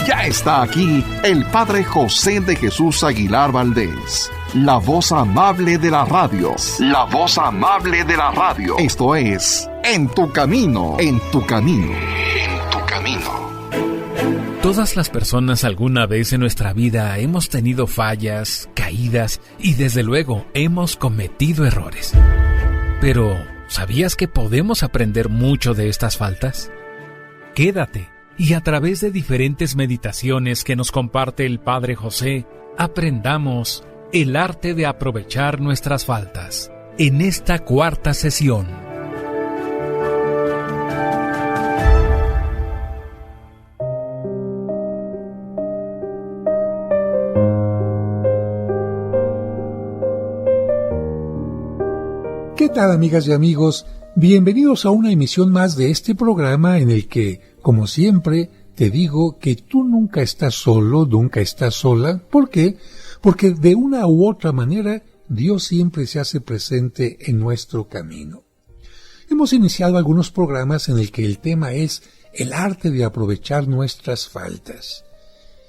Ya está aquí el Padre José de Jesús Aguilar Valdés, la voz amable de la radio. La voz amable de la radio. Esto es En tu Camino, en tu Camino, en tu Camino. Todas las personas alguna vez en nuestra vida hemos tenido fallas, caídas y desde luego hemos cometido errores. Pero, ¿sabías que podemos aprender mucho de estas faltas? Quédate y a través de diferentes meditaciones que nos comparte el Padre José, aprendamos el arte de aprovechar nuestras faltas en esta cuarta sesión. ¿Qué tal, amigas y amigos? Bienvenidos a una emisión más de este programa en el que, como siempre, te digo que tú nunca estás solo, nunca estás sola. ¿Por qué? Porque de una u otra manera, Dios siempre se hace presente en nuestro camino. Hemos iniciado algunos programas en el que el tema es el arte de aprovechar nuestras faltas.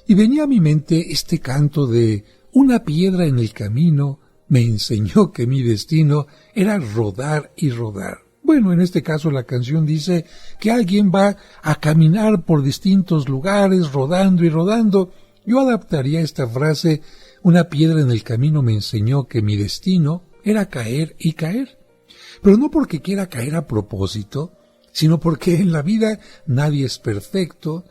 Y venía a mi mente este canto de una piedra en el camino me enseñó que mi destino era rodar y rodar. Bueno, en este caso la canción dice que alguien va a caminar por distintos lugares, rodando y rodando. Yo adaptaría esta frase, una piedra en el camino me enseñó que mi destino era caer y caer. Pero no porque quiera caer a propósito, sino porque en la vida nadie es perfecto,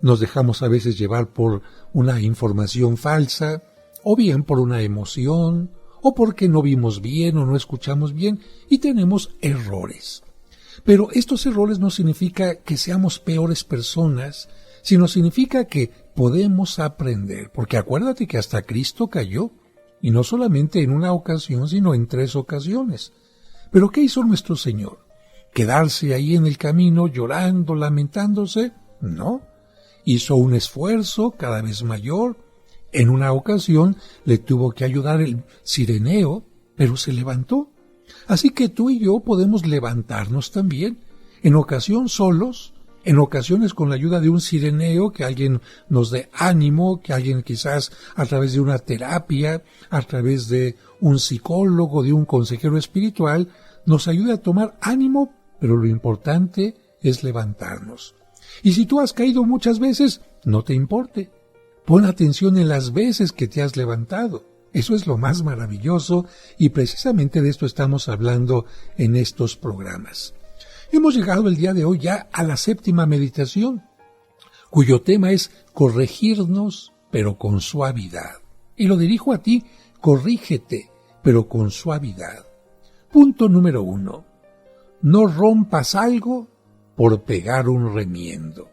nos dejamos a veces llevar por una información falsa, o bien por una emoción, o porque no vimos bien o no escuchamos bien y tenemos errores. Pero estos errores no significa que seamos peores personas, sino significa que podemos aprender, porque acuérdate que hasta Cristo cayó, y no solamente en una ocasión, sino en 3 ocasiones. ¿Pero qué hizo nuestro Señor? ¿Quedarse ahí en el camino llorando, lamentándose? No. Hizo un esfuerzo cada vez mayor. En una ocasión le tuvo que ayudar el cireneo, pero se levantó. Así que tú y yo podemos levantarnos también, en ocasión solos, en ocasiones con la ayuda de un cireneo, que alguien nos dé ánimo, que alguien quizás a través de una terapia, a través de un psicólogo, de un consejero espiritual, nos ayude a tomar ánimo, pero lo importante es levantarnos. Y si tú has caído muchas veces, no te importe. Pon atención en las veces que te has levantado. Eso es lo más maravilloso y precisamente de esto estamos hablando en estos programas. Hemos llegado el día de hoy ya a la 7ª meditación, cuyo tema es corregirnos, pero con suavidad. Y lo dirijo a ti, corrígete, pero con suavidad. Punto número 1. No rompas algo por pegar un remiendo.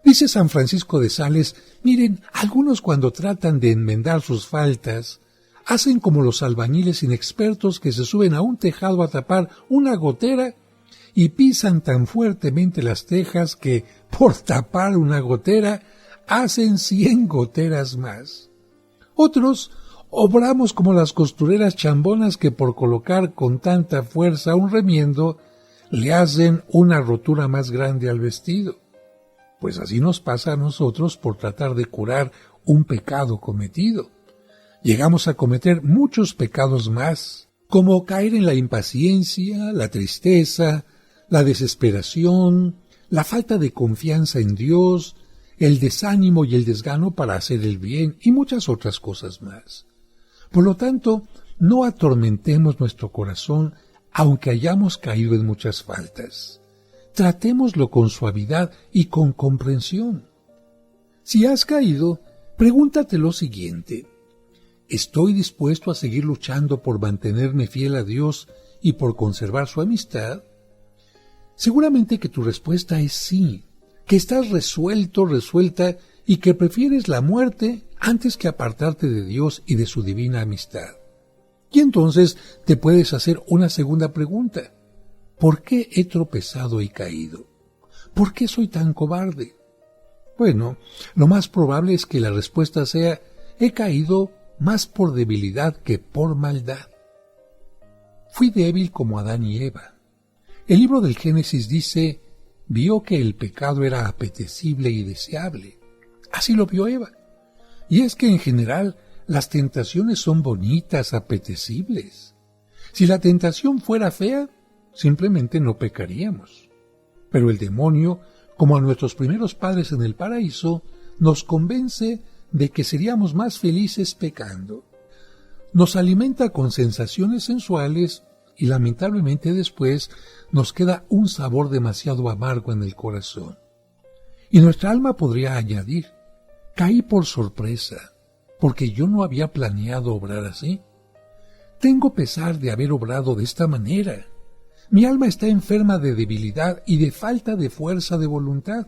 Dice San Francisco de Sales, miren, algunos cuando tratan de enmendar sus faltas, hacen como los albañiles inexpertos que se suben a un tejado a tapar una gotera y pisan tan fuertemente las tejas que, por tapar una gotera, hacen 100 goteras más. Otros obramos como las costureras chambonas que por colocar con tanta fuerza un remiendo, le hacen una rotura más grande al vestido. Pues así nos pasa a nosotros por tratar de curar un pecado cometido. Llegamos a cometer muchos pecados más, como caer en la impaciencia, la tristeza, la desesperación, la falta de confianza en Dios, el desánimo y el desgano para hacer el bien y muchas otras cosas más. Por lo tanto, no atormentemos nuestro corazón aunque hayamos caído en muchas faltas. Tratémoslo con suavidad y con comprensión. Si has caído, pregúntate lo siguiente: ¿estoy dispuesto a seguir luchando por mantenerme fiel a Dios y por conservar su amistad? Seguramente que tu respuesta es sí, que estás resuelto, resuelta y que prefieres la muerte antes que apartarte de Dios y de su divina amistad. Y entonces te puedes hacer una segunda pregunta. ¿Por qué he tropezado y caído? ¿Por qué soy tan cobarde? Bueno, lo más probable es que la respuesta sea: he caído más por debilidad que por maldad. Fui débil como Adán y Eva. El libro del Génesis dice: vio que el pecado era apetecible y deseable. Así lo vio Eva. Y es que en general las tentaciones son bonitas, apetecibles. Si la tentación fuera fea, simplemente no pecaríamos. Pero el demonio, como a nuestros primeros padres en el paraíso, nos convence de que seríamos más felices pecando. Nos alimenta con sensaciones sensuales y lamentablemente después nos queda un sabor demasiado amargo en el corazón. Y nuestra alma podría añadir: caí por sorpresa, porque yo no había planeado obrar así. Tengo pesar de haber obrado de esta manera. Mi alma está enferma de debilidad y de falta de fuerza de voluntad.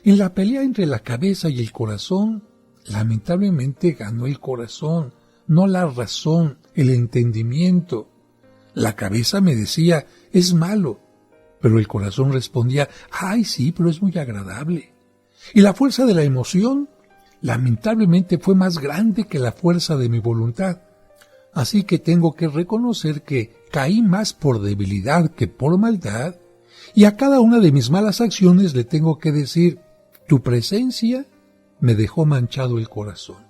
En la pelea entre la cabeza y el corazón, lamentablemente ganó el corazón, no la razón, el entendimiento. La cabeza me decía: es malo, pero el corazón respondía: ay, sí, pero es muy agradable. Y la fuerza de la emoción, lamentablemente, fue más grande que la fuerza de mi voluntad. Así que tengo que reconocer que caí más por debilidad que por maldad, y a cada una de mis malas acciones le tengo que decir: tu presencia me dejó manchado el corazón.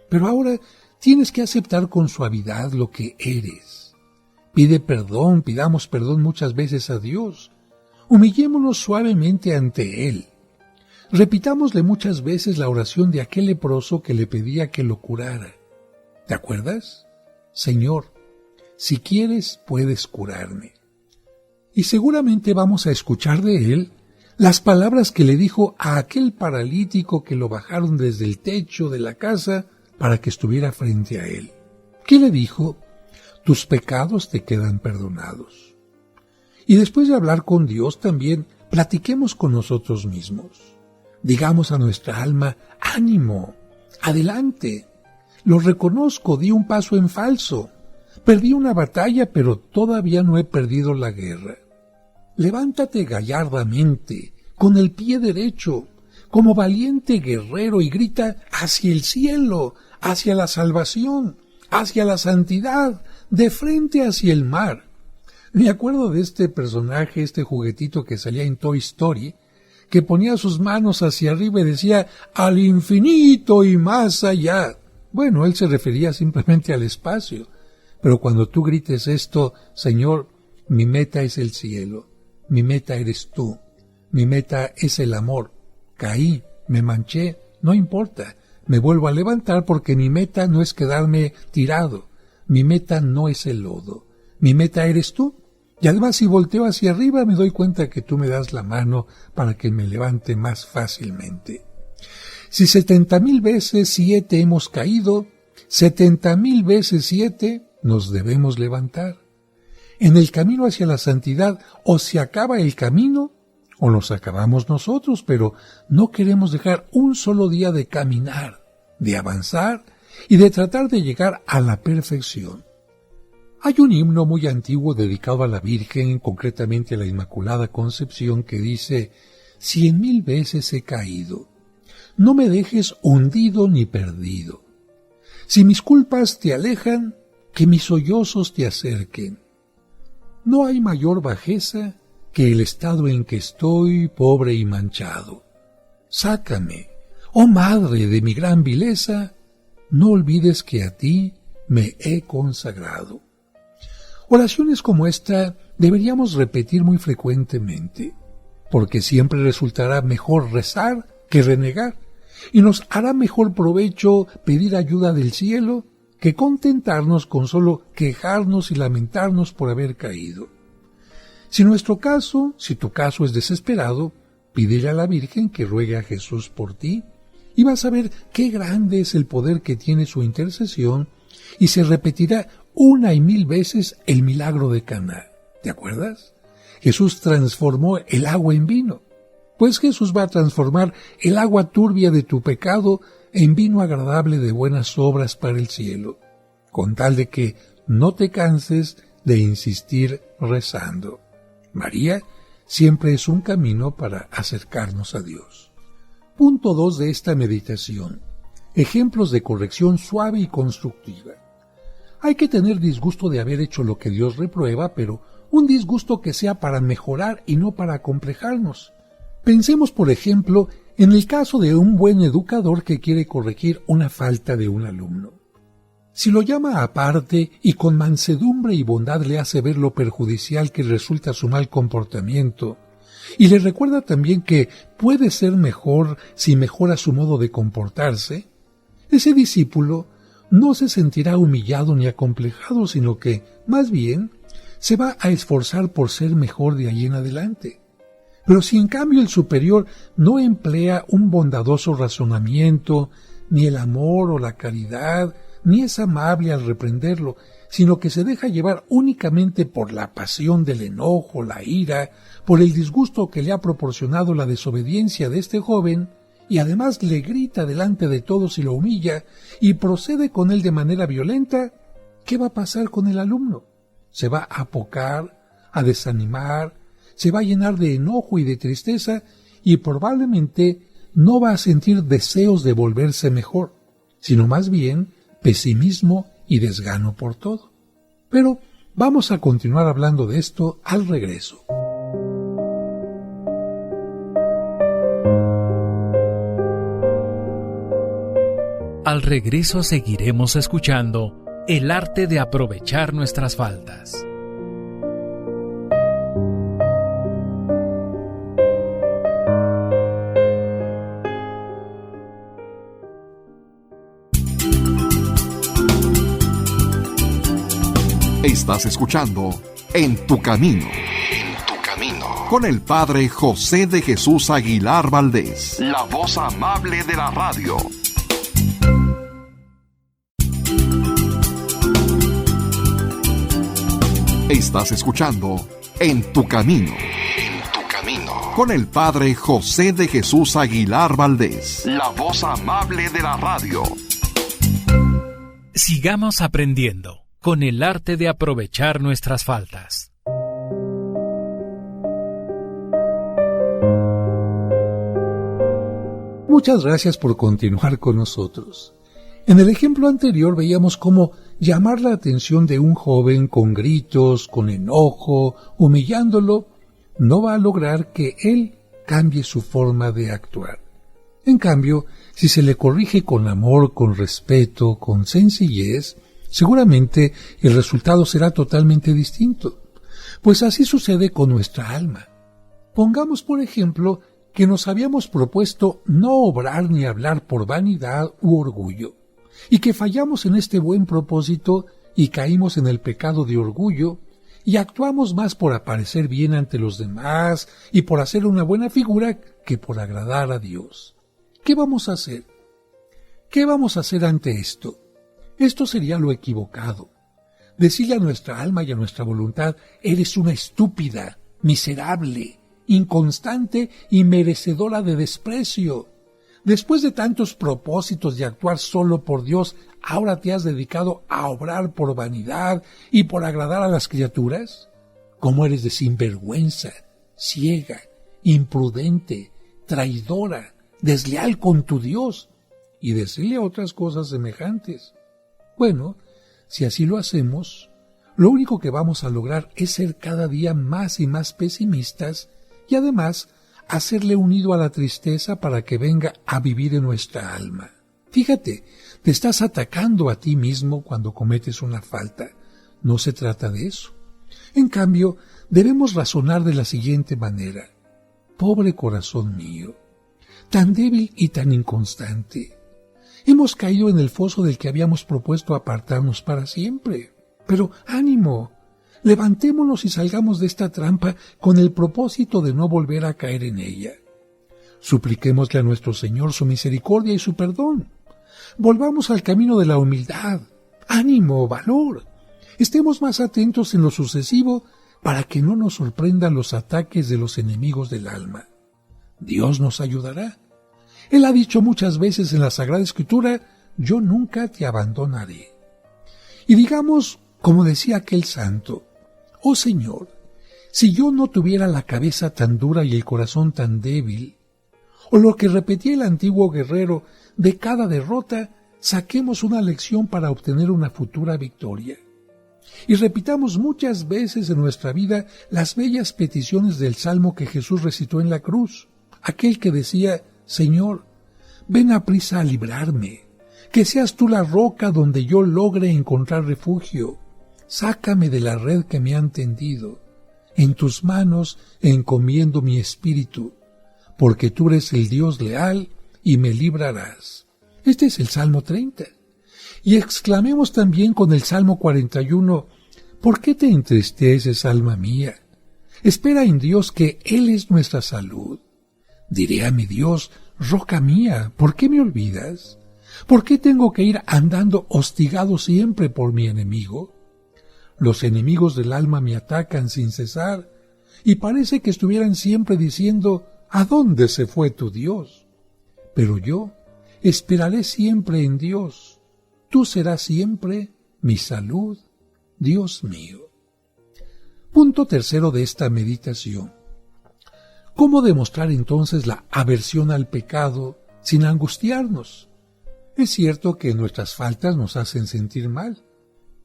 Pero ahora tienes que aceptar con suavidad lo que eres. Pide perdón, pidamos perdón muchas veces a Dios. Humillémonos suavemente ante Él. Repitámosle muchas veces la oración de aquel leproso que le pedía que lo curara. ¿Te acuerdas? Señor, si quieres, puedes curarme. Y seguramente vamos a escuchar de Él las palabras que le dijo a aquel paralítico que lo bajaron desde el techo de la casa para que estuviera frente a Él. ¿Qué le dijo? Tus pecados te quedan perdonados. Y después de hablar con Dios también, platiquemos con nosotros mismos. Digamos a nuestra alma: ánimo, adelante. Lo reconozco, di un paso en falso. Perdí una batalla, pero todavía no he perdido la guerra. Levántate gallardamente, con el pie derecho, como valiente guerrero, y grita hacia el cielo, hacia la salvación, hacia la santidad, de frente hacia el mar. Me acuerdo de este personaje, este juguetito que salía en Toy Story, que ponía sus manos hacia arriba y decía: al infinito y más allá. Bueno, él se refería simplemente al espacio. Pero cuando tú grites esto: Señor, mi meta es el cielo, mi meta eres tú, mi meta es el amor. Caí, me manché, no importa, me vuelvo a levantar porque mi meta no es quedarme tirado, mi meta no es el lodo, mi meta eres tú. Y además, si volteo hacia arriba, me doy cuenta que tú me das la mano para que me levante más fácilmente. Si 70,000 veces 7 hemos caído, 70,000 veces 7 nos debemos levantar. En el camino hacia la santidad, o se acaba el camino, o nos acabamos nosotros, pero no queremos dejar un solo día de caminar, de avanzar y de tratar de llegar a la perfección. Hay un himno muy antiguo dedicado a la Virgen, concretamente a la Inmaculada Concepción, que dice: 100,000 veces he caído, no me dejes hundido ni perdido. Si mis culpas te alejan, que mis sollozos te acerquen. No hay mayor bajeza que el estado en que estoy, pobre y manchado. Sácame, oh Madre de mi gran vileza, no olvides que a ti me he consagrado. Oraciones como esta deberíamos repetir muy frecuentemente, porque siempre resultará mejor rezar que renegar, y nos hará mejor provecho pedir ayuda del cielo que contentarnos con solo quejarnos y lamentarnos por haber caído. Si tu caso es desesperado, pídele a la Virgen que ruegue a Jesús por ti, y vas a ver qué grande es el poder que tiene su intercesión, y se repetirá 1,000 veces el milagro de Caná. ¿Te acuerdas? Jesús transformó el agua en vino. Pues Jesús va a transformar el agua turbia de tu pecado en vino agradable de buenas obras para el cielo, con tal de que no te canses de insistir rezando. María siempre es un camino para acercarnos a Dios. Punto 2 de esta meditación: ejemplos de corrección suave y constructiva. Hay que tener disgusto de haber hecho lo que Dios reprueba, pero un disgusto que sea para mejorar y no para acomplejarnos. Pensemos, por ejemplo, en el caso de un buen educador que quiere corregir una falta de un alumno. Si lo llama aparte y con mansedumbre y bondad le hace ver lo perjudicial que resulta su mal comportamiento, y le recuerda también que puede ser mejor si mejora su modo de comportarse, ese discípulo no se sentirá humillado ni acomplejado, sino que, más bien, se va a esforzar por ser mejor de ahí en adelante. Pero si en cambio el superior no emplea un bondadoso razonamiento, ni el amor o la caridad, ni es amable al reprenderlo, sino que se deja llevar únicamente por la pasión del enojo, la ira, por el disgusto que le ha proporcionado la desobediencia de este joven, y además le grita delante de todos y lo humilla, y procede con él de manera violenta, ¿qué va a pasar con el alumno? Se va a apocar, a desanimar, se va a llenar de enojo y de tristeza, y probablemente no va a sentir deseos de volverse mejor, sino más bien pesimismo y desgano por todo. Pero vamos a continuar hablando de esto al regreso. Al regreso seguiremos escuchando el arte de aprovechar nuestras faltas. Estás escuchando En tu Camino. En tu Camino. Con el Padre José de Jesús Aguilar Valdés. La voz amable de la radio. Estás escuchando En tu Camino. En tu Camino. Con el Padre José de Jesús Aguilar Valdés. La voz amable de la radio. Sigamos aprendiendo con el arte de aprovechar nuestras faltas. Muchas gracias por continuar con nosotros. En el ejemplo anterior veíamos cómo llamar la atención de un joven con gritos, con enojo, humillándolo, no va a lograr que él cambie su forma de actuar. En cambio, si se le corrige con amor, con respeto, con sencillez, seguramente el resultado será totalmente distinto. Pues así sucede con nuestra alma. Pongamos, por ejemplo, que nos habíamos propuesto no obrar ni hablar por vanidad u orgullo, y que fallamos en este buen propósito y caímos en el pecado de orgullo, y actuamos más por aparecer bien ante los demás y por hacer una buena figura que por agradar a Dios. ¿Qué vamos a hacer? ¿Qué vamos a hacer ante esto? Esto sería lo equivocado. Decirle a nuestra alma y a nuestra voluntad, eres una estúpida, miserable, inconstante y merecedora de desprecio. Después de tantos propósitos de actuar solo por Dios, ¿ahora te has dedicado a obrar por vanidad y por agradar a las criaturas? ¿Cómo eres de sinvergüenza, ciega, imprudente, traidora, desleal con tu Dios? Y decirle otras cosas semejantes. Bueno, si así lo hacemos, lo único que vamos a lograr es ser cada día más y más pesimistas y además hacerle un nido a la tristeza para que venga a vivir en nuestra alma. Fíjate, te estás atacando a ti mismo cuando cometes una falta. No se trata de eso. En cambio, debemos razonar de la siguiente manera. Pobre corazón mío, tan débil y tan inconstante. Hemos caído en el foso del que habíamos propuesto apartarnos para siempre. Pero ánimo, levantémonos y salgamos de esta trampa con el propósito de no volver a caer en ella. Supliquémosle a nuestro Señor su misericordia y su perdón. Volvamos al camino de la humildad. Ánimo, valor. Estemos más atentos en lo sucesivo para que no nos sorprendan los ataques de los enemigos del alma. Dios nos ayudará. Él ha dicho muchas veces en la Sagrada Escritura, yo nunca te abandonaré. Y digamos, como decía aquel santo, oh Señor, si yo no tuviera la cabeza tan dura y el corazón tan débil, o lo que repetía el antiguo guerrero, de cada derrota saquemos una lección para obtener una futura victoria. Y repitamos muchas veces en nuestra vida las bellas peticiones del Salmo que Jesús recitó en la cruz, aquel que decía, Señor, ven aprisa a librarme, que seas tú la roca donde yo logre encontrar refugio. Sácame de la red que me han tendido. En tus manos encomiendo mi espíritu, porque tú eres el Dios leal y me librarás. Este es el Salmo 30. Y exclamemos también con el Salmo 41, ¿por qué te entristeces, alma mía? Espera en Dios, que Él es nuestra salud. Diré a mi Dios, roca mía, ¿por qué me olvidas? ¿Por qué tengo que ir andando hostigado siempre por mi enemigo? Los enemigos del alma me atacan sin cesar, y parece que estuvieran siempre diciendo, ¿a dónde se fue tu Dios? Pero yo esperaré siempre en Dios. Tú serás siempre mi salud, Dios mío. Punto tercero de esta meditación. ¿Cómo demostrar entonces la aversión al pecado sin angustiarnos? Es cierto que nuestras faltas nos hacen sentir mal.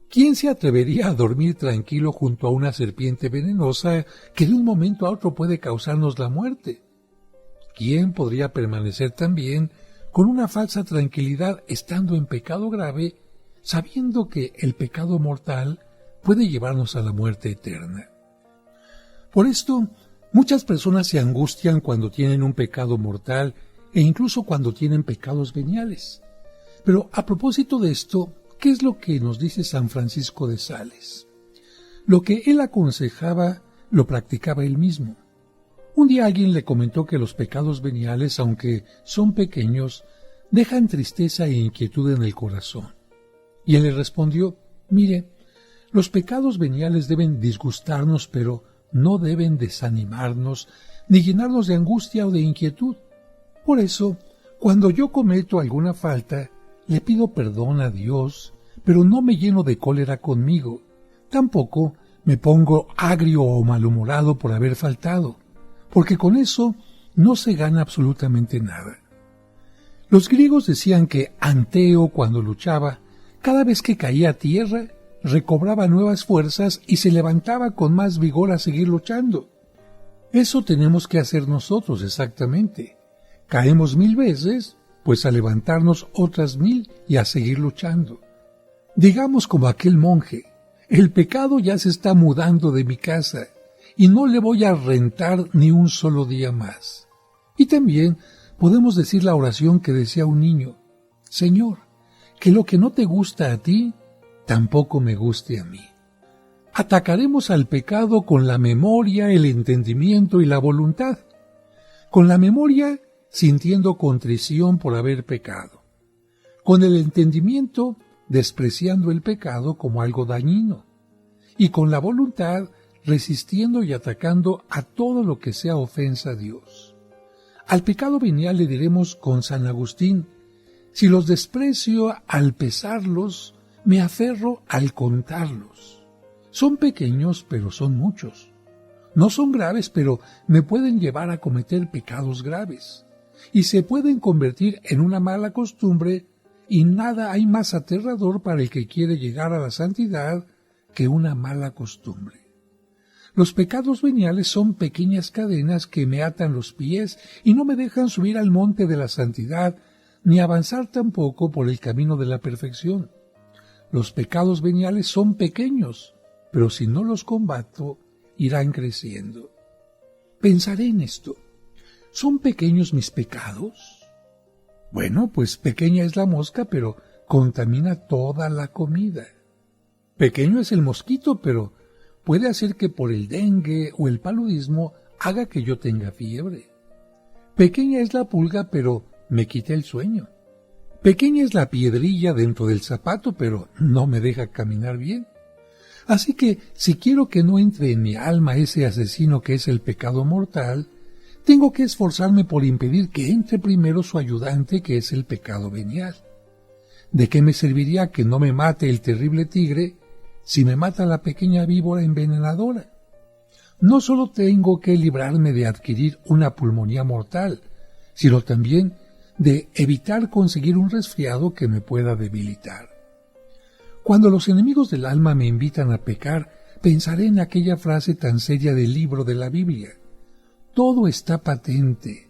¿Quién se atrevería a dormir tranquilo junto a una serpiente venenosa que de un momento a otro puede causarnos la muerte? ¿Quién podría permanecer también con una falsa tranquilidad estando en pecado grave, sabiendo que el pecado mortal puede llevarnos a la muerte eterna? Por esto, muchas personas se angustian cuando tienen un pecado mortal e incluso cuando tienen pecados veniales. Pero a propósito de esto, ¿qué es lo que nos dice San Francisco de Sales? Lo que él aconsejaba, lo practicaba él mismo. Un día alguien le comentó que los pecados veniales, aunque son pequeños, dejan tristeza e inquietud en el corazón. Y él le respondió, mire, los pecados veniales deben disgustarnos, pero no deben desanimarnos, ni llenarnos de angustia o de inquietud. Por eso, cuando yo cometo alguna falta, le pido perdón a Dios, pero no me lleno de cólera conmigo. Tampoco me pongo agrio o malhumorado por haber faltado, porque con eso no se gana absolutamente nada. Los griegos decían que Anteo, cuando luchaba, cada vez que caía a tierra, recobraba nuevas fuerzas y se levantaba con más vigor a seguir luchando. Eso tenemos que hacer nosotros exactamente. Caemos 1000 veces, pues a levantarnos otras 1000 y a seguir luchando. Digamos como aquel monje, el pecado ya se está mudando de mi casa y no le voy a rentar ni un solo día más. Y también podemos decir la oración que decía un niño, Señor, que lo que no te gusta a ti, tampoco me guste a mí. Atacaremos al pecado con la memoria, el entendimiento y la voluntad. Con la memoria, sintiendo contrición por haber pecado. Con el entendimiento, despreciando el pecado como algo dañino. Y con la voluntad, resistiendo y atacando a todo lo que sea ofensa a Dios. Al pecado venial le diremos con San Agustín, si los desprecio al pesarlos, me aferro al contarlos. Son pequeños, pero son muchos. No son graves, pero me pueden llevar a cometer pecados graves. Y se pueden convertir en una mala costumbre, y nada hay más aterrador para el que quiere llegar a la santidad que una mala costumbre. Los pecados veniales son pequeñas cadenas que me atan los pies y no me dejan subir al monte de la santidad, ni avanzar tampoco por el camino de la perfección. Los pecados veniales son pequeños, pero si no los combato, irán creciendo. Pensaré en esto. ¿Son pequeños mis pecados? Bueno, pues pequeña es la mosca, pero contamina toda la comida. Pequeño es el mosquito, pero puede hacer que por el dengue o el paludismo haga que yo tenga fiebre. Pequeña es la pulga, pero me quita el sueño. Pequeña es la piedrilla dentro del zapato, pero no me deja caminar bien. Así que, si quiero que no entre en mi alma ese asesino que es el pecado mortal, tengo que esforzarme por impedir que entre primero su ayudante, que es el pecado venial. ¿De qué me serviría que no me mate el terrible tigre si me mata la pequeña víbora envenenadora? No solo tengo que librarme de adquirir una pulmonía mortal, sino también de evitar conseguir un resfriado que me pueda debilitar. Cuando los enemigos del alma me invitan a pecar, pensaré en aquella frase tan seria del libro de la Biblia. Todo está patente,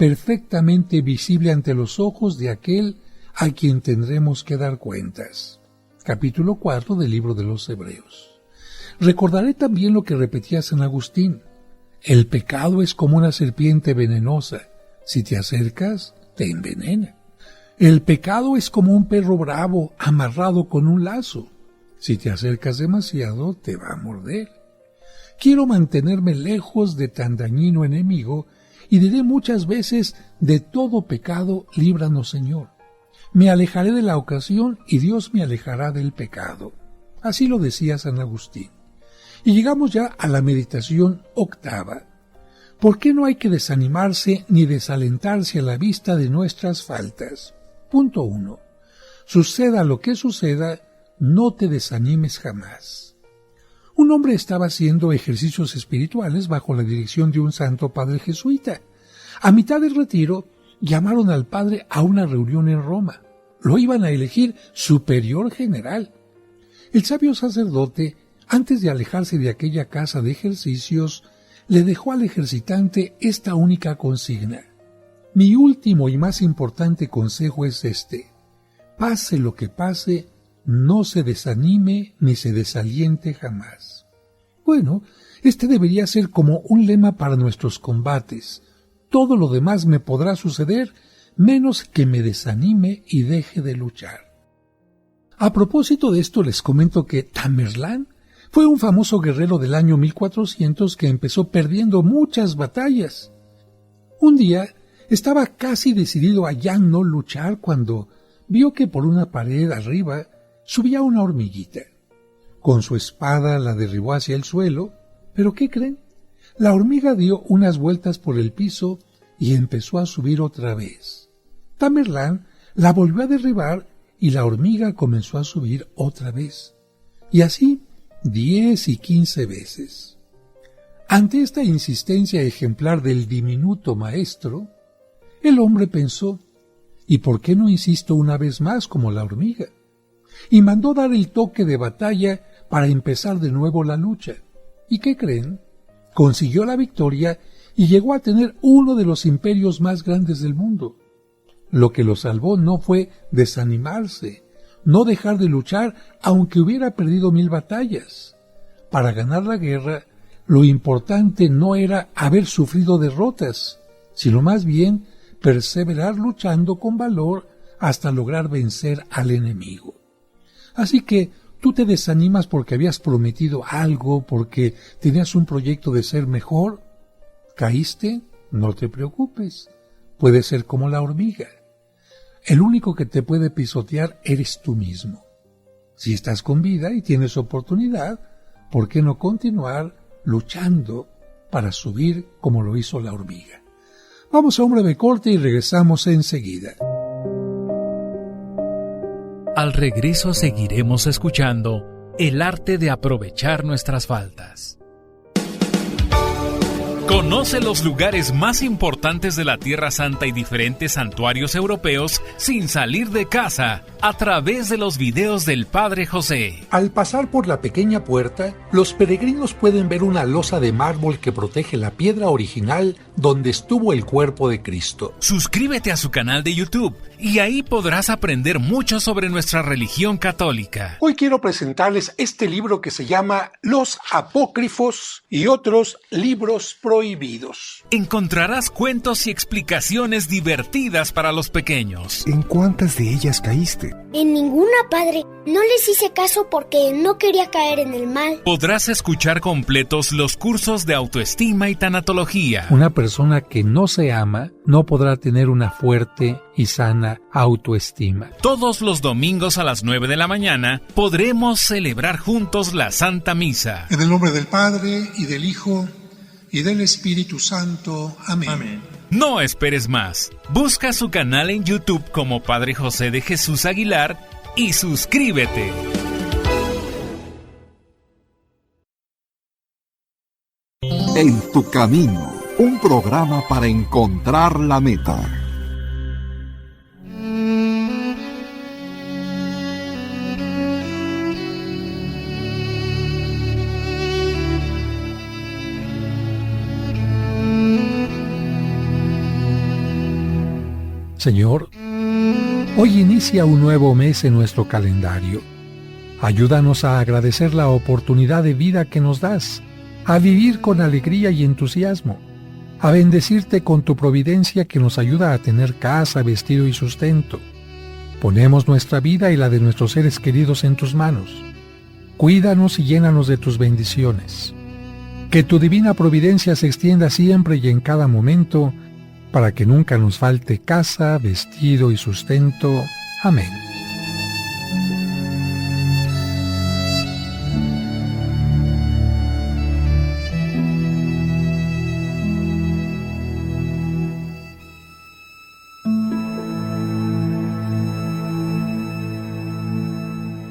perfectamente visible ante los ojos de aquel a quien tendremos que dar cuentas. Capítulo 4 del libro de los Hebreos. Recordaré también lo que repetía San Agustín. El pecado es como una serpiente venenosa. Si te acercas, te envenena. El pecado es como un perro bravo amarrado con un lazo. Si te acercas demasiado, te va a morder. Quiero mantenerme lejos de tan dañino enemigo y diré muchas veces: de todo pecado, líbranos, Señor. Me alejaré de la ocasión y Dios me alejará del pecado. Así lo decía San Agustín. Y llegamos ya a la meditación octava. ¿Por qué no hay que desanimarse ni desalentarse a la vista de nuestras faltas? Punto 1. Suceda lo que suceda, no te desanimes jamás. Un hombre estaba haciendo ejercicios espirituales bajo la dirección de un santo padre jesuita. A mitad del retiro, llamaron al padre a una reunión en Roma. Lo iban a elegir superior general. El sabio sacerdote, antes de alejarse de aquella casa de ejercicios, le dejó al ejercitante esta única consigna: mi último y más importante consejo es este: pase lo que pase, no se desanime ni se desaliente jamás. Bueno, este debería ser como un lema para nuestros combates. Todo lo demás me podrá suceder, menos que me desanime y deje de luchar. A propósito de esto, les comento que Tamerlán fue un famoso guerrero del año 1400 que empezó perdiendo muchas batallas. Un día estaba casi decidido a ya no luchar cuando vio que por una pared arriba subía una hormiguita. Con su espada la derribó hacia el suelo, pero ¿qué creen? La hormiga dio unas vueltas por el piso y empezó a subir otra vez. Tamerlán la volvió a derribar y la hormiga comenzó a subir otra vez. Y así 10 y 15 veces. Ante esta insistencia ejemplar del diminuto maestro, el hombre pensó: ¿y por qué no insisto una vez más como la hormiga? Y mandó dar el toque de batalla para empezar de nuevo la lucha. ¿Y qué creen? Consiguió la victoria y llegó a tener uno de los imperios más grandes del mundo. Lo que lo salvó no fue desanimarse, no dejar de luchar aunque hubiera perdido 1000 batallas. Para ganar la guerra, lo importante no era haber sufrido derrotas, sino más bien perseverar luchando con valor hasta lograr vencer al enemigo. Así que tú te desanimas porque habías prometido algo, porque tenías un proyecto de ser mejor. ¿Caíste? No te preocupes. Puedes ser como la hormiga. El único que te puede pisotear eres tú mismo. Si estás con vida y tienes oportunidad, ¿por qué no continuar luchando para subir como lo hizo la hormiga? Vamos a un breve corte y regresamos enseguida. Al regreso seguiremos escuchando el arte de aprovechar nuestras faltas. Conoce los lugares más importantes de la Tierra Santa y diferentes santuarios europeos sin salir de casa a través de los videos del Padre José. Al pasar por la pequeña puerta, los peregrinos pueden ver una losa de mármol que protege la piedra original donde estuvo el cuerpo de Cristo. Suscríbete a su canal de YouTube y ahí podrás aprender mucho sobre nuestra religión católica. Hoy quiero presentarles este libro que se llama Los Apócrifos y otros libros prohibidos. Encontrarás cuentos y explicaciones divertidas para los pequeños. ¿En cuántas de ellas caíste? En ninguna, padre. No les hice caso porque no quería caer en el mal. Podrás escuchar completos los cursos de autoestima y tanatología. Una persona que no se ama no podrá tener una fuerte y sana autoestima. Todos los domingos a las 9 de la mañana podremos celebrar juntos la Santa Misa. En el nombre del Padre, y del Hijo, y del Espíritu Santo. Amén. Amén. No esperes más. Busca su canal en YouTube como Padre José de Jesús Aguilar y suscríbete. En tu camino, un programa para encontrar la meta. Señor, hoy inicia un nuevo mes en nuestro calendario. Ayúdanos a agradecer la oportunidad de vida que nos das, a vivir con alegría y entusiasmo, a bendecirte con tu providencia que nos ayuda a tener casa, vestido y sustento. Ponemos nuestra vida y la de nuestros seres queridos en tus manos. Cuídanos y llénanos de tus bendiciones. Que tu divina providencia se extienda siempre y en cada momento, para que nunca nos falte casa, vestido y sustento. Amén.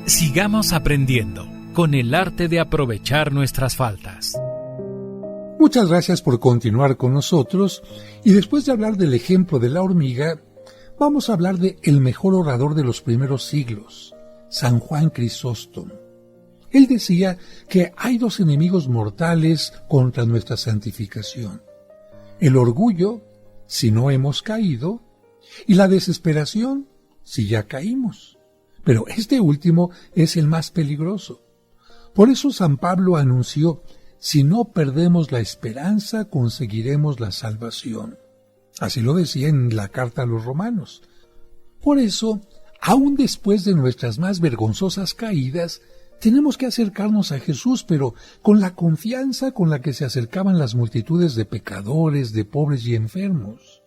Sigamos aprendiendo con el arte de aprovechar nuestras faltas. Muchas gracias por continuar con nosotros, y después de hablar del ejemplo de la hormiga, vamos a hablar de el mejor orador de los primeros siglos, San Juan Crisóstomo. Él decía que hay dos enemigos mortales contra nuestra santificación: el orgullo, si no hemos caído, y la desesperación, si ya caímos. Pero este último es el más peligroso. Por eso San Pablo anunció: si no perdemos la esperanza, conseguiremos la salvación. Así lo decía en la carta a los romanos. Por eso, aún después de nuestras más vergonzosas caídas, tenemos que acercarnos a Jesús, pero con la confianza con la que se acercaban las multitudes de pecadores, de pobres y enfermos.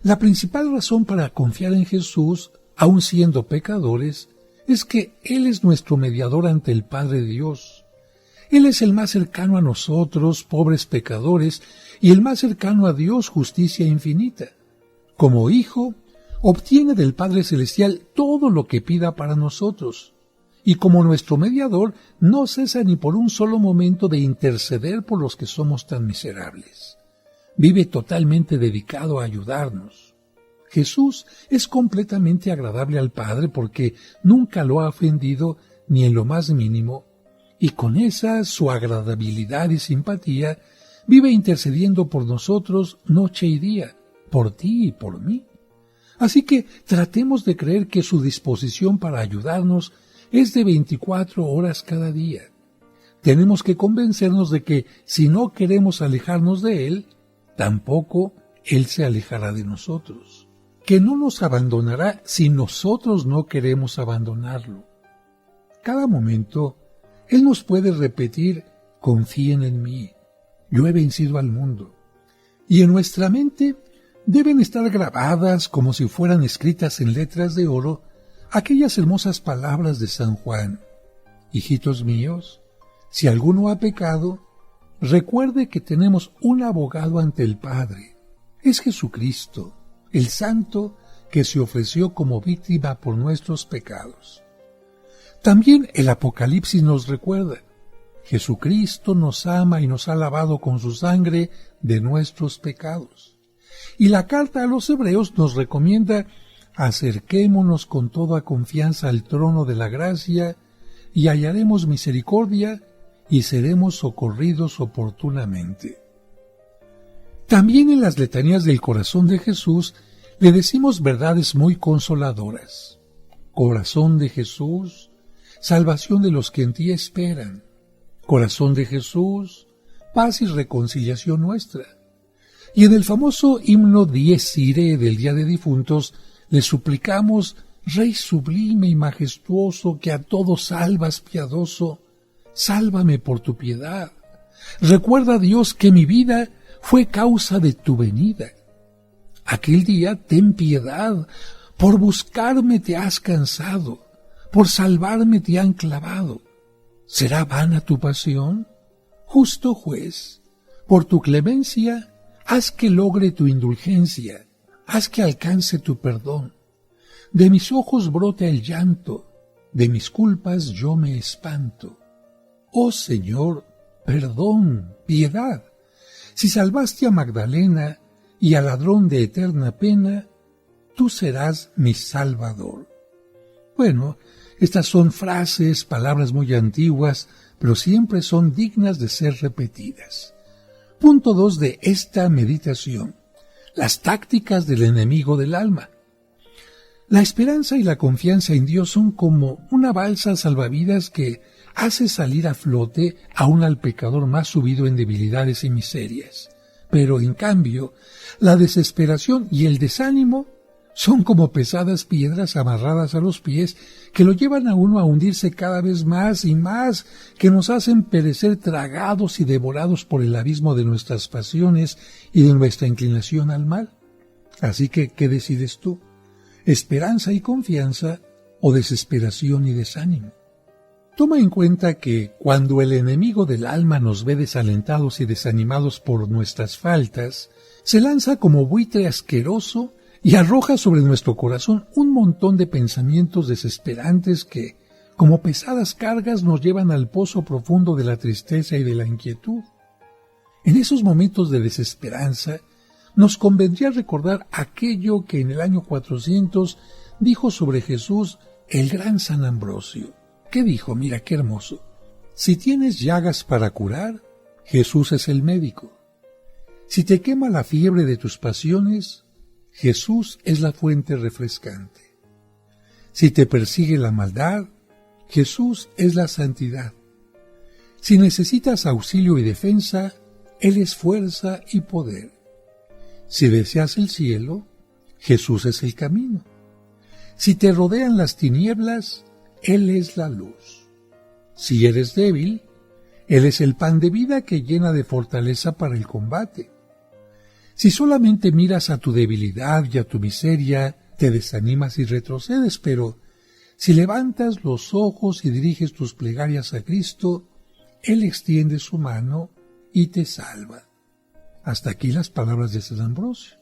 La principal razón para confiar en Jesús, aun siendo pecadores, es que Él es nuestro mediador ante el Padre Dios. Él es el más cercano a nosotros, pobres pecadores, y el más cercano a Dios, justicia infinita. Como Hijo, obtiene del Padre Celestial todo lo que pida para nosotros, y como nuestro mediador, no cesa ni por un solo momento de interceder por los que somos tan miserables. Vive totalmente dedicado a ayudarnos. Jesús es completamente agradable al Padre porque nunca lo ha ofendido ni en lo más mínimo, y con esa su agradabilidad y simpatía vive intercediendo por nosotros noche y día, por ti y por mí. Así que tratemos de creer que su disposición para ayudarnos es de 24 horas cada día. Tenemos que convencernos de que si no queremos alejarnos de Él, tampoco Él se alejará de nosotros, que no nos abandonará si nosotros no queremos abandonarlo. Cada momento Él nos puede repetir: confíen en mí, yo he vencido al mundo. Y en nuestra mente deben estar grabadas como si fueran escritas en letras de oro aquellas hermosas palabras de San Juan: hijitos míos, si alguno ha pecado, recuerde que tenemos un abogado ante el Padre. Es Jesucristo, el Santo que se ofreció como víctima por nuestros pecados. También el Apocalipsis nos recuerda: Jesucristo nos ama y nos ha lavado con su sangre de nuestros pecados. Y la carta a los Hebreos nos recomienda: acerquémonos con toda confianza al trono de la gracia y hallaremos misericordia y seremos socorridos oportunamente. También en las letanías del corazón de Jesús le decimos verdades muy consoladoras. Corazón de Jesús, salvación de los que en ti esperan. Corazón de Jesús, paz y reconciliación nuestra. Y en el famoso himno Dies Irae del Día de Difuntos le suplicamos: Rey sublime y majestuoso, que a todos salvas piadoso, sálvame por tu piedad. Recuerda, Dios, que mi vida fue causa de tu venida. Aquel día ten piedad, por buscarme te has cansado, por salvarme te han clavado. ¿Será vana tu pasión? Justo juez, por tu clemencia, haz que logre tu indulgencia, haz que alcance tu perdón. De mis ojos brota el llanto, de mis culpas yo me espanto. Oh Señor, perdón, piedad. Si salvaste a Magdalena y al ladrón de eterna pena, tú serás mi Salvador. Bueno, estas son frases, palabras muy antiguas, pero siempre son dignas de ser repetidas. Punto 2 de esta meditación: las tácticas del enemigo del alma. La esperanza y la confianza en Dios son como una balsa salvavidas que hace salir a flote aún al pecador más subido en debilidades y miserias. Pero en cambio, la desesperación y el desánimo son como pesadas piedras amarradas a los pies que lo llevan a uno a hundirse cada vez más y más, que nos hacen perecer tragados y devorados por el abismo de nuestras pasiones y de nuestra inclinación al mal. Así que, ¿qué decides tú? ¿Esperanza y confianza o desesperación y desánimo? Toma en cuenta que cuando el enemigo del alma nos ve desalentados y desanimados por nuestras faltas, se lanza como buitre asqueroso y arroja sobre nuestro corazón un montón de pensamientos desesperantes que, como pesadas cargas, nos llevan al pozo profundo de la tristeza y de la inquietud. En esos momentos de desesperanza, nos convendría recordar aquello que en el año 400 dijo sobre Jesús el gran San Ambrosio. ¿Qué dijo? Mira qué hermoso. Si tienes llagas para curar, Jesús es el médico. Si te quema la fiebre de tus pasiones, Jesús es la fuente refrescante. Si te persigue la maldad, Jesús es la santidad. Si necesitas auxilio y defensa, Él es fuerza y poder. Si deseas el cielo, Jesús es el camino. Si te rodean las tinieblas, Él es la luz. Si eres débil, Él es el pan de vida que llena de fortaleza para el combate. Si solamente miras a tu debilidad y a tu miseria, te desanimas y retrocedes, pero si levantas los ojos y diriges tus plegarias a Cristo, Él extiende su mano y te salva. Hasta aquí las palabras de San Ambrosio.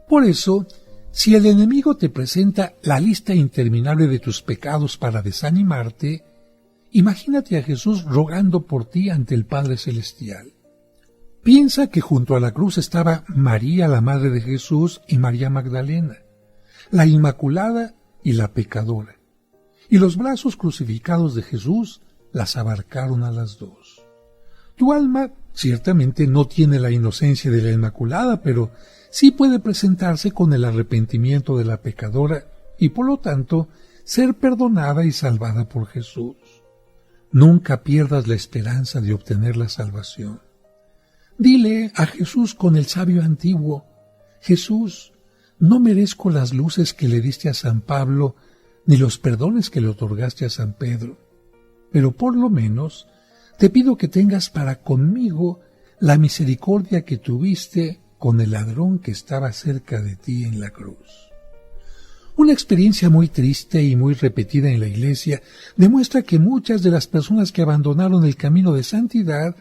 Por eso, si el enemigo te presenta la lista interminable de tus pecados para desanimarte, imagínate a Jesús rogando por ti ante el Padre Celestial. Piensa que junto a la cruz estaba María, la Madre de Jesús, y María Magdalena, la Inmaculada y la pecadora, y los brazos crucificados de Jesús las abarcaron a las dos. Tu alma ciertamente no tiene la inocencia de la Inmaculada, pero sí puede presentarse con el arrepentimiento de la pecadora y por lo tanto ser perdonada y salvada por Jesús. Nunca pierdas la esperanza de obtener la salvación. Dile a Jesús con el sabio antiguo: Jesús, no merezco las luces que le diste a San Pablo, ni los perdones que le otorgaste a San Pedro, pero por lo menos te pido que tengas para conmigo la misericordia que tuviste con el ladrón que estaba cerca de ti en la cruz. Una experiencia muy triste y muy repetida en la Iglesia demuestra que muchas de las personas que abandonaron el camino de santidad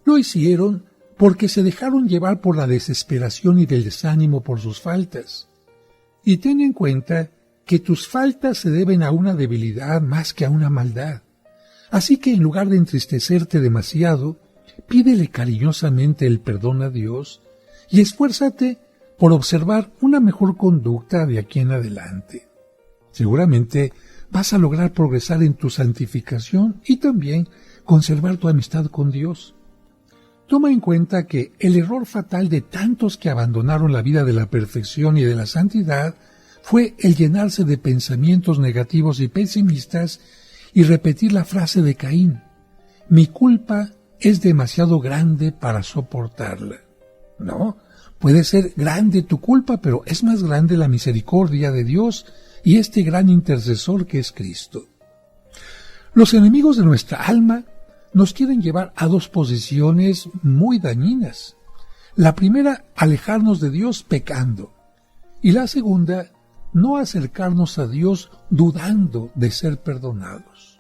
lo hicieron porque se dejaron llevar por la desesperación y del desánimo por sus faltas. Y ten en cuenta que tus faltas se deben a una debilidad más que a una maldad. Así que en lugar de entristecerte demasiado, pídele cariñosamente el perdón a Dios y esfuérzate por observar una mejor conducta de aquí en adelante. Seguramente vas a lograr progresar en tu santificación y también conservar tu amistad con Dios. Toma en cuenta que el error fatal de tantos que abandonaron la vida de la perfección y de la santidad fue el llenarse de pensamientos negativos y pesimistas y repetir la frase de Caín: mi culpa es demasiado grande para soportarla. No, puede ser grande tu culpa, pero es más grande la misericordia de Dios y este gran intercesor que es Cristo. Los enemigos de nuestra alma nos quieren llevar a dos posiciones muy dañinas. La primera, alejarnos de Dios pecando, y la segunda, no acercarnos a Dios dudando de ser perdonados.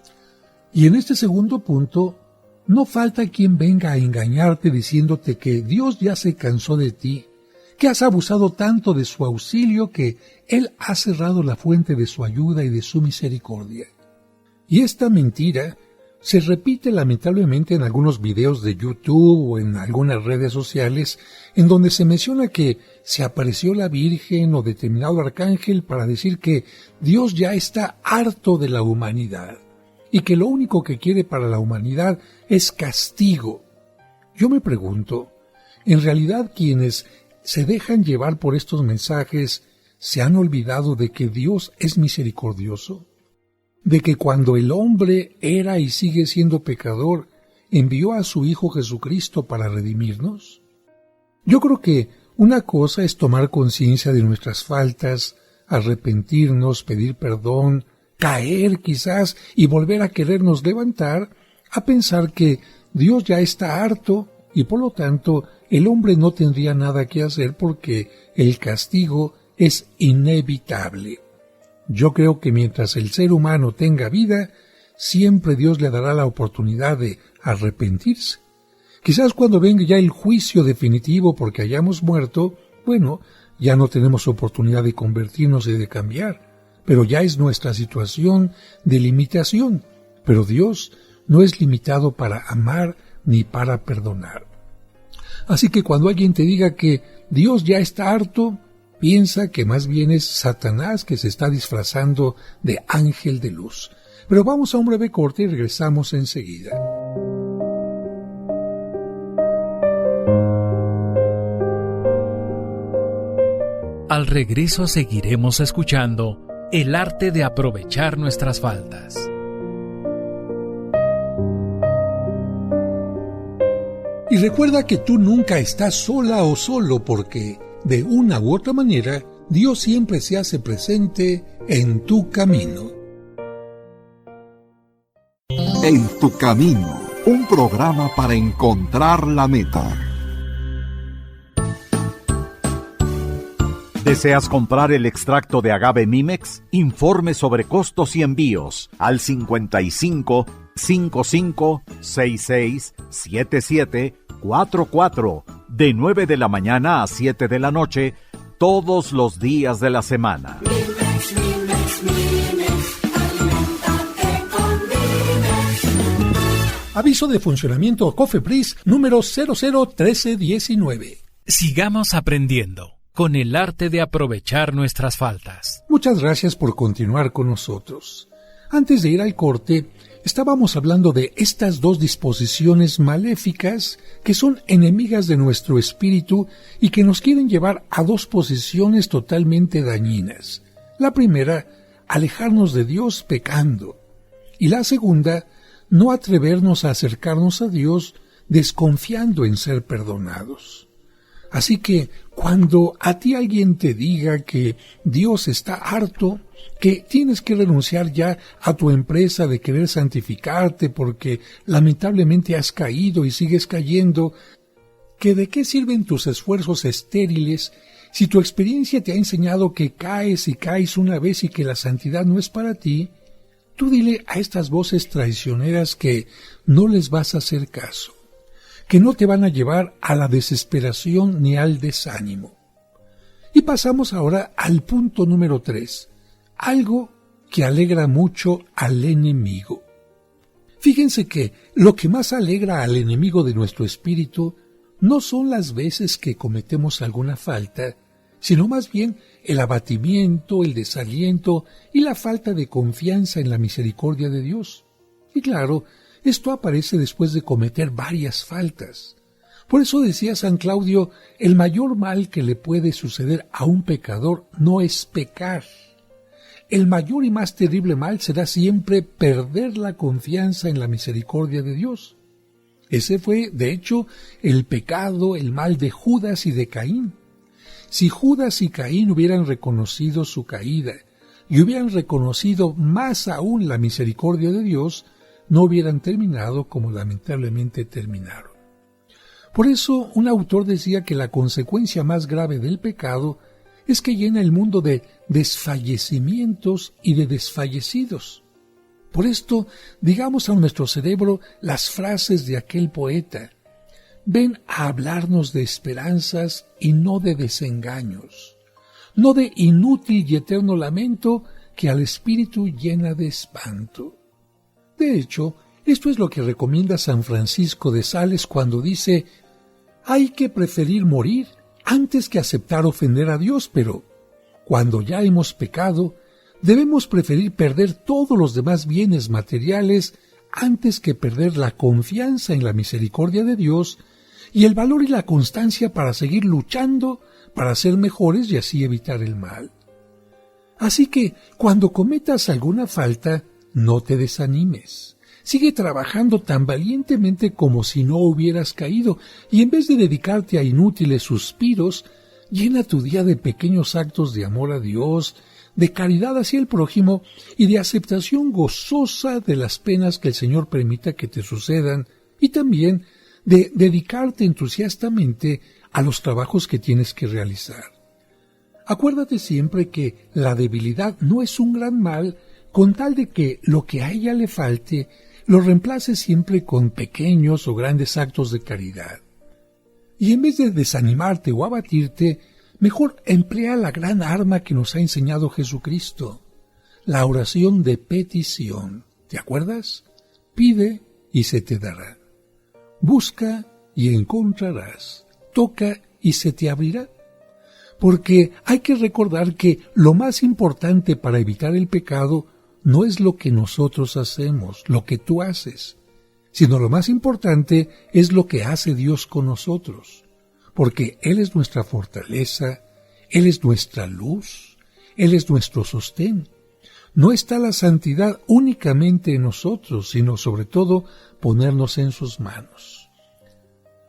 Y en este segundo punto, no falta quien venga a engañarte diciéndote que Dios ya se cansó de ti, que has abusado tanto de su auxilio que Él ha cerrado la fuente de su ayuda y de su misericordia. Y esta mentira se repite lamentablemente en algunos videos de YouTube o en algunas redes sociales en donde se menciona que se apareció la Virgen o determinado arcángel para decir que Dios ya está harto de la humanidad y que lo único que quiere para la humanidad es castigo. Yo me pregunto, ¿en realidad quienes se dejan llevar por estos mensajes ¿Se han olvidado de que Dios es misericordioso? ¿De que cuando el hombre era y sigue siendo pecador, envió a su Hijo Jesucristo para redimirnos? Yo creo que una cosa es tomar conciencia de nuestras faltas, arrepentirnos, pedir perdón, caer quizás y volver a querernos levantar, a pensar que Dios ya está harto y por lo tanto el hombre no tendría nada que hacer porque el castigo es inevitable. Yo creo que mientras el ser humano tenga vida, siempre Dios le dará la oportunidad de arrepentirse. Quizás cuando venga ya el juicio definitivo porque hayamos muerto, bueno, ya no tenemos oportunidad de convertirnos y de cambiar, pero ya es nuestra situación de limitación. Pero Dios no es limitado para amar ni para perdonar. Así que cuando alguien te diga que Dios ya está harto, piensa que más bien es Satanás que se está disfrazando de ángel de luz. Pero vamos a un breve corte y regresamos enseguida. Al regreso seguiremos escuchando el arte de aprovechar nuestras faltas. Y recuerda que tú nunca estás sola o solo porque, de una u otra manera, Dios siempre se hace presente en tu camino. En tu camino, un programa para encontrar la meta. ¿Deseas comprar el extracto de agave Mimex? Informe sobre costos y envíos al 55 55 66 77 44 de 9 de la mañana a 7 de la noche todos los días de la semana. Mimex, Mimex, Mimex, aliméntate con Mimex. Aviso de funcionamiento COFEPRIS número 001319. Sigamos aprendiendo con el arte de aprovechar nuestras faltas. Muchas gracias por continuar con nosotros. Antes de ir al corte, estábamos hablando de estas dos disposiciones maléficas que son enemigas de nuestro espíritu y que nos quieren llevar a dos posiciones totalmente dañinas. La primera, alejarnos de Dios pecando. Y la segunda, no atrevernos a acercarnos a Dios desconfiando en ser perdonados. Así que cuando a ti alguien te diga que Dios está harto, que tienes que renunciar ya a tu empresa de querer santificarte porque lamentablemente has caído y sigues cayendo, que de qué sirven tus esfuerzos estériles si tu experiencia te ha enseñado que caes y caes una vez y que la santidad no es para ti, tú dile a estas voces traicioneras que no les vas a hacer caso, que no te van a llevar a la desesperación ni al desánimo. Y pasamos ahora al punto número 3, algo que alegra mucho al enemigo. Fíjense que lo que más alegra al enemigo de nuestro espíritu no son las veces que cometemos alguna falta, sino más bien el abatimiento, el desaliento y la falta de confianza en la misericordia de Dios. Y claro, esto aparece después de cometer varias faltas. Por eso decía San Claudio, el mayor mal que le puede suceder a un pecador no es pecar. El mayor y más terrible mal será siempre perder la confianza en la misericordia de Dios. Ese fue, de hecho, el pecado, el mal de Judas y de Caín. Si Judas y Caín hubieran reconocido su caída y hubieran reconocido más aún la misericordia de Dios, no hubieran terminado como lamentablemente terminaron. Por eso, un autor decía que la consecuencia más grave del pecado es que llena el mundo de desfallecimientos y de desfallecidos. Por esto, digamos a nuestro cerebro las frases de aquel poeta: ven a hablarnos de esperanzas y no de desengaños, no de inútil y eterno lamento que al espíritu llena de espanto. De hecho, esto es lo que recomienda San Francisco de Sales cuando dice: hay que preferir morir antes que aceptar ofender a Dios, pero cuando ya hemos pecado, debemos preferir perder todos los demás bienes materiales antes que perder la confianza en la misericordia de Dios y el valor y la constancia para seguir luchando para ser mejores y así evitar el mal. Así que, cuando cometas alguna falta, no te desanimes. Sigue trabajando tan valientemente como si no hubieras caído, y en vez de dedicarte a inútiles suspiros, llena tu día de pequeños actos de amor a Dios, de caridad hacia el prójimo y de aceptación gozosa de las penas que el Señor permita que te sucedan, y también de dedicarte entusiastamente a los trabajos que tienes que realizar. Acuérdate siempre que la debilidad no es un gran mal, con tal de que lo que a ella le falte lo reemplace siempre con pequeños o grandes actos de caridad. Y en vez de desanimarte o abatirte, mejor emplea la gran arma que nos ha enseñado Jesucristo, la oración de petición. ¿Te acuerdas? Pide y se te dará. Busca y encontrarás. Toca y se te abrirá. Porque hay que recordar que lo más importante para evitar el pecado no es lo que nosotros hacemos, lo que tú haces, sino lo más importante es lo que hace Dios con nosotros, porque Él es nuestra fortaleza, Él es nuestra luz, Él es nuestro sostén. No está la santidad únicamente en nosotros, sino sobre todo ponernos en sus manos.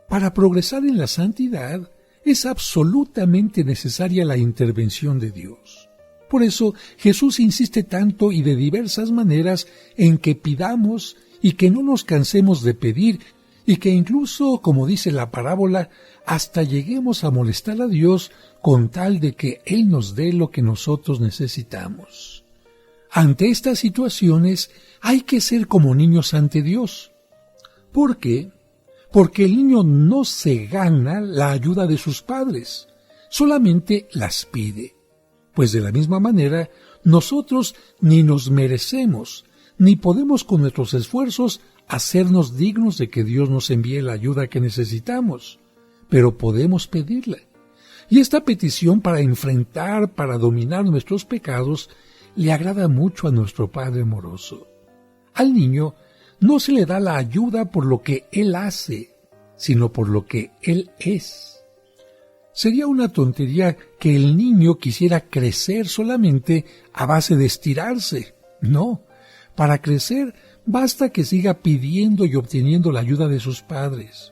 Para progresar en la santidad es absolutamente necesaria la intervención de Dios. Por eso Jesús insiste tanto y de diversas maneras en que pidamos y que no nos cansemos de pedir y que incluso, como dice la parábola, hasta lleguemos a molestar a Dios con tal de que Él nos dé lo que nosotros necesitamos. Ante estas situaciones hay que ser como niños ante Dios. ¿Por qué? Porque el niño no se gana la ayuda de sus padres, solamente las pide. Pues de la misma manera, nosotros ni nos merecemos, ni podemos con nuestros esfuerzos hacernos dignos de que Dios nos envíe la ayuda que necesitamos, pero podemos pedirla. Y esta petición para enfrentar, para dominar nuestros pecados, le agrada mucho a nuestro Padre amoroso. Al niño no se le da la ayuda por lo que Él hace, sino por lo que Él es. Sería una tontería que el niño quisiera crecer solamente a base de estirarse. No, para crecer basta que siga pidiendo y obteniendo la ayuda de sus padres.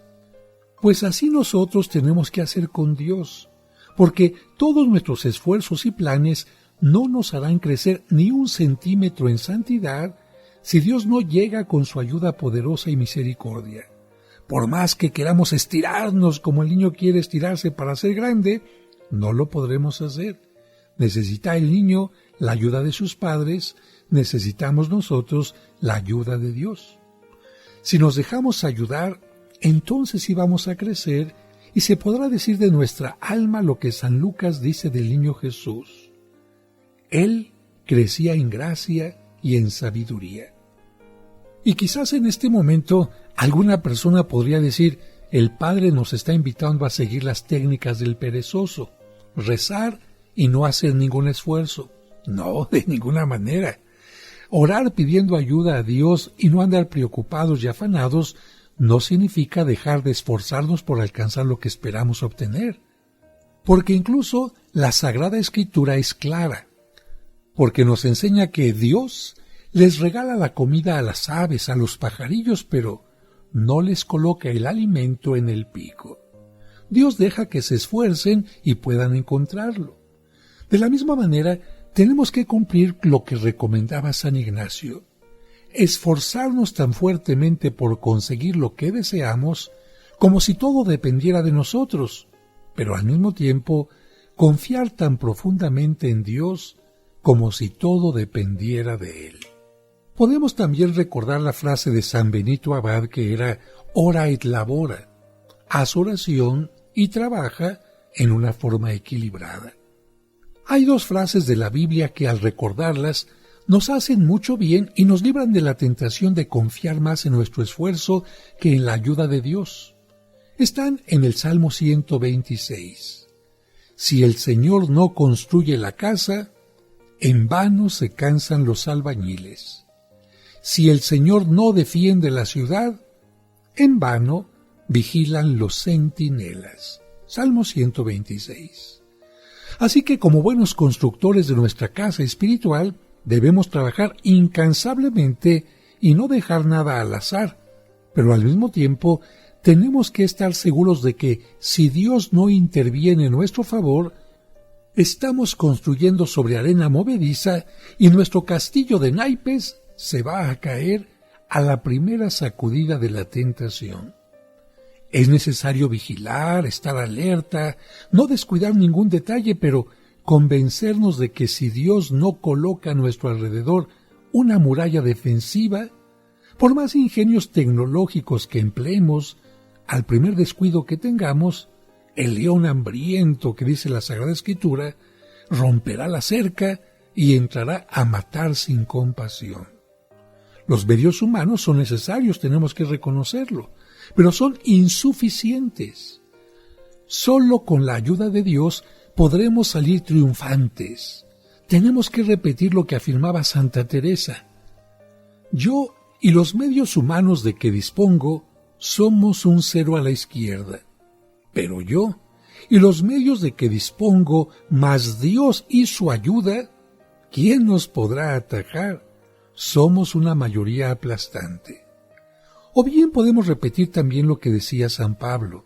Pues así nosotros tenemos que hacer con Dios, porque todos nuestros esfuerzos y planes no nos harán crecer ni un centímetro en santidad si Dios no llega con su ayuda poderosa y misericordia. Por más que queramos estirarnos como el niño quiere estirarse para ser grande, no lo podremos hacer. Necesita el niño la ayuda de sus padres, necesitamos nosotros la ayuda de Dios. Si nos dejamos ayudar, entonces sí vamos a crecer y se podrá decir de nuestra alma lo que San Lucas dice del niño Jesús. Él crecía en gracia y en sabiduría. Y quizás en este momento alguna persona podría decir, el Padre nos está invitando a seguir las técnicas del perezoso, rezar y no hacer ningún esfuerzo. No, de ninguna manera. Orar pidiendo ayuda a Dios y no andar preocupados y afanados no significa dejar de esforzarnos por alcanzar lo que esperamos obtener. Porque incluso la Sagrada Escritura es clara, porque nos enseña que Dios les regala la comida a las aves, a los pajarillos, pero no les coloca el alimento en el pico. Dios deja que se esfuercen y puedan encontrarlo. De la misma manera, tenemos que cumplir lo que recomendaba San Ignacio, esforzarnos tan fuertemente por conseguir lo que deseamos, como si todo dependiera de nosotros, pero al mismo tiempo confiar tan profundamente en Dios como si todo dependiera de Él. Podemos también recordar la frase de San Benito Abad que era ora et labora, haz oración y trabaja en una forma equilibrada. Hay dos frases de la Biblia que al recordarlas nos hacen mucho bien y nos libran de la tentación de confiar más en nuestro esfuerzo que en la ayuda de Dios. Están en el Salmo 126. Si el Señor no construye la casa, en vano se cansan los albañiles. Si el Señor no defiende la ciudad, en vano vigilan los centinelas. Salmo 126. Así que como buenos constructores de nuestra casa espiritual, debemos trabajar incansablemente y no dejar nada al azar, pero al mismo tiempo tenemos que estar seguros de que si Dios no interviene en nuestro favor, estamos construyendo sobre arena movediza y nuestro castillo de naipes se va a caer a la primera sacudida de la tentación. Es necesario vigilar, estar alerta, no descuidar ningún detalle, pero convencernos de que si Dios no coloca a nuestro alrededor una muralla defensiva, por más ingenios tecnológicos que empleemos, al primer descuido que tengamos, el león hambriento que dice la Sagrada Escritura romperá la cerca y entrará a matar sin compasión. Los medios humanos son necesarios, tenemos que reconocerlo, pero son insuficientes. Solo con la ayuda de Dios podremos salir triunfantes. Tenemos que repetir lo que afirmaba Santa Teresa. Yo y los medios humanos de que dispongo somos un cero a la izquierda. Pero yo y los medios de que dispongo, más Dios y su ayuda, ¿quién nos podrá atajar? Somos una mayoría aplastante. O bien podemos repetir también lo que decía San Pablo.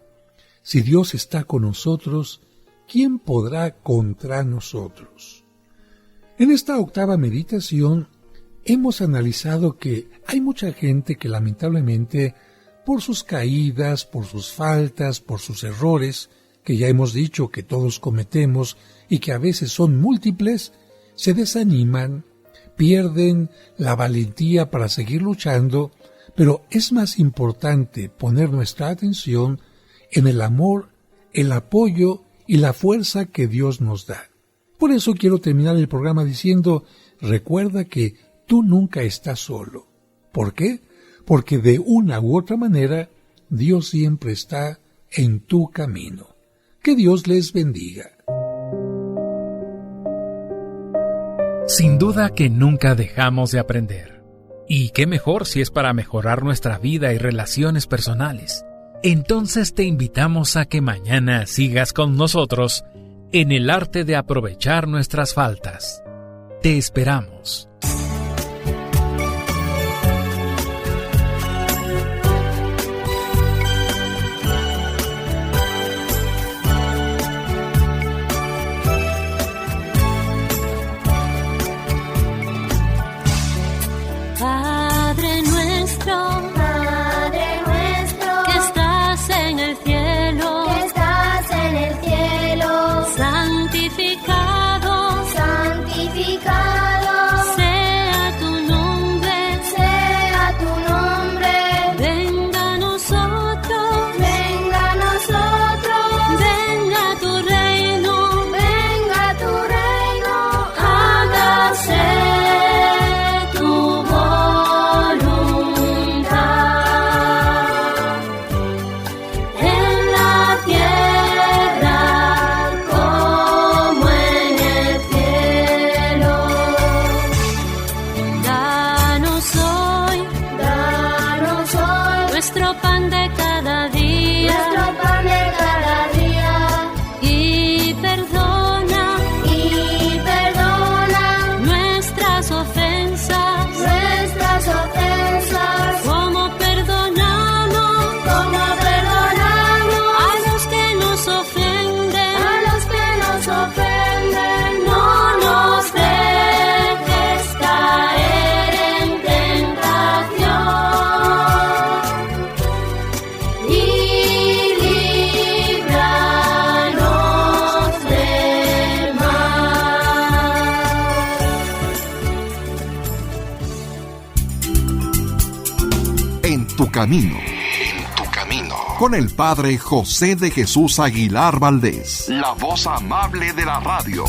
Si Dios está con nosotros, ¿quién podrá contra nosotros? En esta octava meditación hemos analizado que hay mucha gente que lamentablemente, por sus caídas, por sus faltas, por sus errores, que ya hemos dicho que todos cometemos y que a veces son múltiples, se desaniman, pierden la valentía para seguir luchando, pero es más importante poner nuestra atención en el amor, el apoyo y la fuerza que Dios nos da. Por eso quiero terminar el programa diciendo, recuerda que tú nunca estás solo. ¿Por qué? Porque de una u otra manera, Dios siempre está en tu camino. Que Dios les bendiga. Sin duda que nunca dejamos de aprender. Y qué mejor si es para mejorar nuestra vida y relaciones personales. Entonces te invitamos a que mañana sigas con nosotros en el arte de aprovechar nuestras faltas. Te esperamos. Tu camino. Con el Padre José de Jesús Aguilar Valdés, la voz amable de la radio.